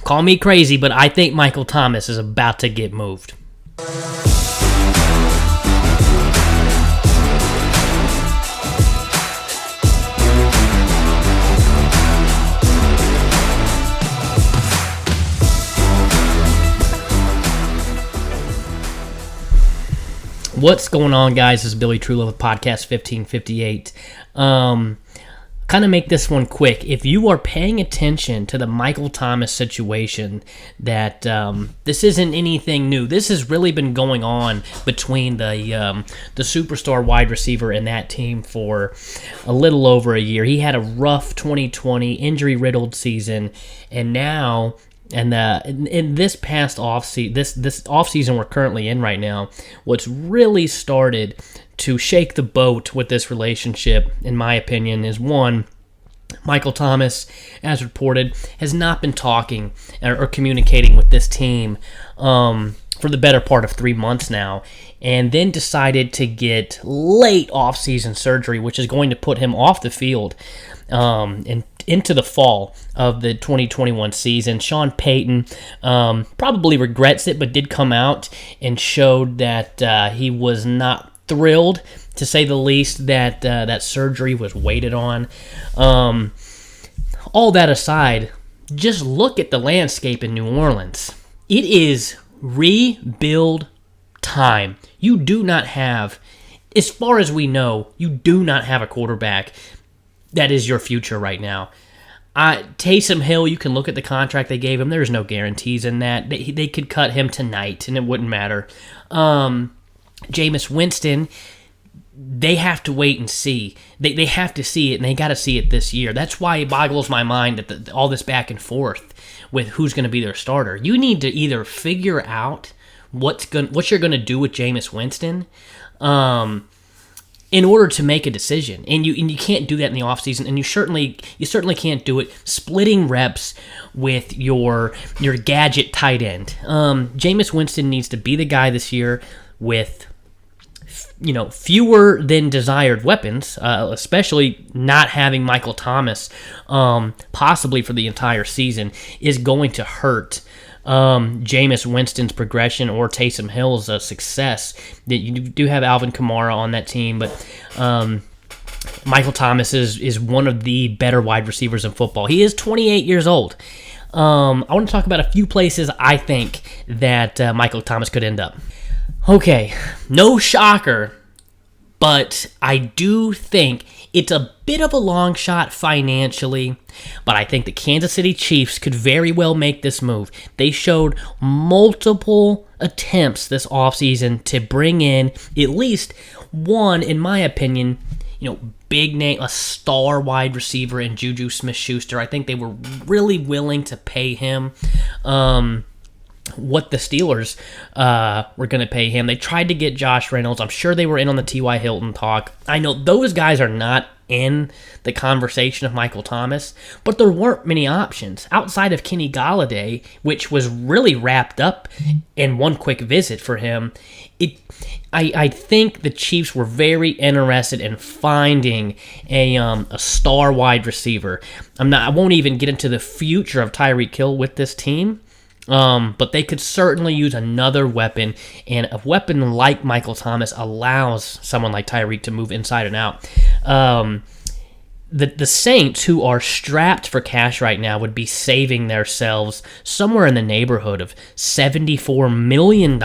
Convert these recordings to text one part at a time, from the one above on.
Call me crazy, but I think Michael Thomas is about to get moved. What's going on, guys? This is Billy Truelove with Podcast 1558. Kind of make this one quick. If you are paying attention to the Michael Thomas situation, that this isn't anything new. This has really been going on between the superstar wide receiver and that team for a little over a year. He had a rough 2020, injury-riddled season, and now... And in this past offseason, this offseason we're currently in right now, what's really started to shake the boat with this relationship, in my opinion, is one, Michael Thomas, as reported, has not been talking or communicating with this team for the better part of 3 months now, and then decided to get late offseason surgery, which is going to put him off the field and into the fall of the 2021 season. Sean Payton probably regrets it, but did come out and showed that he was not thrilled, to say the least, that that surgery was waited on. All that aside, just look at the landscape in New Orleans. It is rebuild time. You do not have, as far as we know, you do not have a quarterback that is your future right now. Taysom Hill, you can look at the contract they gave him. There's no guarantees in that. They could cut him tonight, and it wouldn't matter. Jameis Winston, they have to wait and see. They have to see it, and they got to see it this year. That's why it boggles my mind that all this back and forth with who's going to be their starter. You need to either figure out what you're going to do with Jameis Winston, in order to make a decision. And you can't do that in the offseason, and you certainly can't do it splitting reps with your gadget tight end. Jameis Winston needs to be the guy this year with fewer than desired weapons, especially not having Michael Thomas possibly for the entire season is going to hurt Jameis Winston's progression or Taysom Hill's success. That you do have Alvin Kamara on that team, but Michael Thomas is one of the better wide receivers in football. He is 28 years old. I want to talk about a few places I think that Michael Thomas could end up. Okay, no shocker, but I do think it's a bit of a long shot financially, but I think the Kansas City Chiefs could very well make this move. They showed multiple attempts this offseason to bring in at least one, in my opinion, big name, a star wide receiver in Juju Smith-Schuster. I think they were really willing to pay him what the Steelers were going to pay him. They tried to get Josh Reynolds. I'm sure they were in on the T.Y. Hilton talk. I know those guys are not in the conversation of Michael Thomas, but there weren't many options outside of Kenny Golladay, which was really wrapped up in one quick visit for him. I think the Chiefs were very interested in finding a star wide receiver. I won't even get into the future of Tyreek Hill with this team. But they could certainly use another weapon, and a weapon like Michael Thomas allows someone like Tyreek to move inside and out. The Saints, who are strapped for cash right now, would be saving themselves somewhere in the neighborhood of $74 million.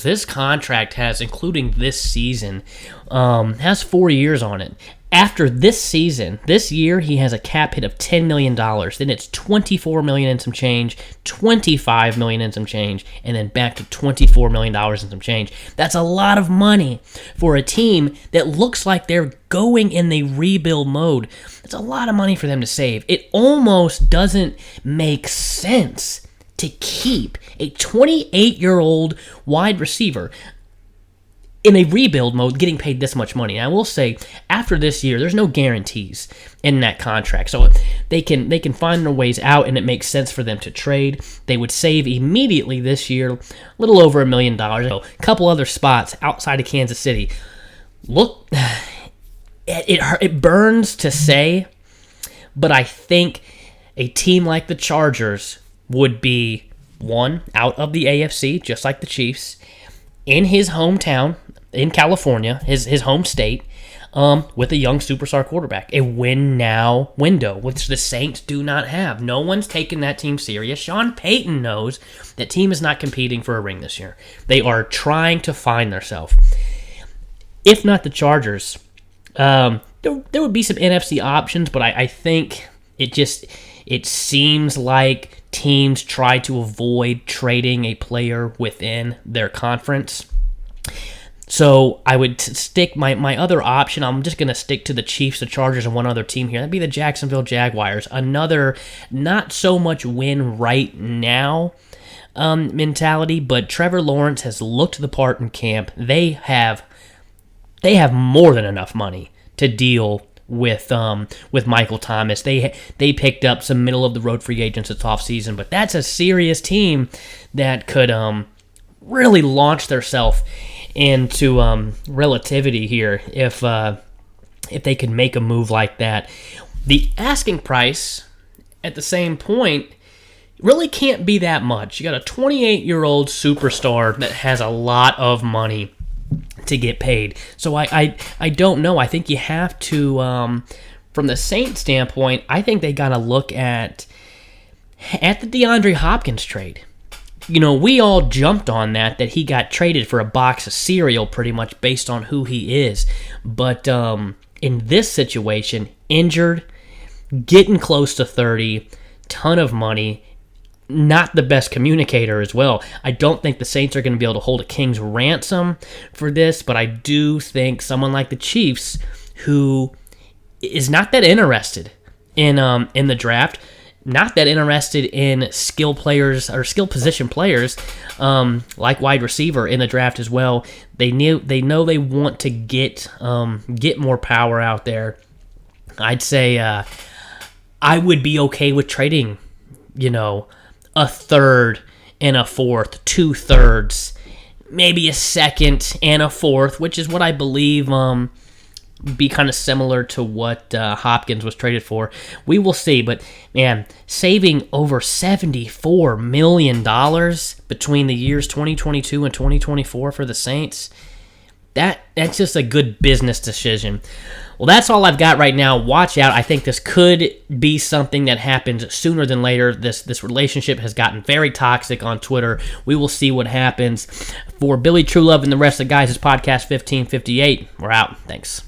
This contract has, including this season, has 4 years on it. After this season, this year, he has a cap hit of $10 million. Then it's $24 million and some change, $25 million and some change, and then back to $24 million and some change. That's a lot of money for a team that looks like they're going in the rebuild mode. It's a lot of money for them to save. It almost doesn't make sense to keep a 28-year-old wide receiver in a rebuild mode getting paid this much money. And I will say, after this year, there's no guarantees in that contract. So they can find their ways out, and it makes sense for them to trade. They would save immediately this year a little over $1 million. So a couple other spots outside of Kansas City. Look, it burns to say, but I think a team like the Chargers would be one out of the AFC, just like the Chiefs, in his hometown in California, his home state, with a young superstar quarterback. A win-now window, which the Saints do not have. No one's taking that team serious. Sean Payton knows that team is not competing for a ring this year. They are trying to find themselves. If not the Chargers, there would be some NFC options, but I think it seems like teams try to avoid trading a player within their conference. So I would stick my other option. I'm just going to stick to the Chiefs, the Chargers, and one other team here. That'd be the Jacksonville Jaguars. Another not so much win right now mentality, but Trevor Lawrence has looked the part in camp. They have more than enough money to deal with Michael Thomas. They picked up some middle of the road free agents this offseason, but that's a serious team that could really launch themselves into relativity here if they could make a move like that. The asking price at the same point really can't be that much. You got a 28-year-old superstar that has a lot of money to get paid. So I don't know. I think you have to, from the Saints standpoint, I think they got to look at the DeAndre Hopkins trade. We all jumped on that he got traded for a box of cereal pretty much based on who he is. But in this situation, injured, getting close to 30, ton of money, not the best communicator as well. I don't think the Saints are going to be able to hold a king's ransom for this, but I do think someone like the Chiefs, who is not that interested in the draft, not that interested in skill players or skill position players, like wide receiver in the draft as well. They know they want to get more power out there. I'd say I would be okay with trading, a third and a fourth, 2/3, maybe a second and a fourth, which is what I believe be kind of similar to what Hopkins was traded for. We will see, but man, saving over $74 million between the years 2022 and 2024 for the Saints, that's just a good business decision. Well, that's all I've got right now. Watch out. I think this could be something that happens sooner than later. This relationship has gotten very toxic on Twitter. We will see what happens. For Billy Truelove and the rest of the guys, it's Podcast 1558. We're out. Thanks.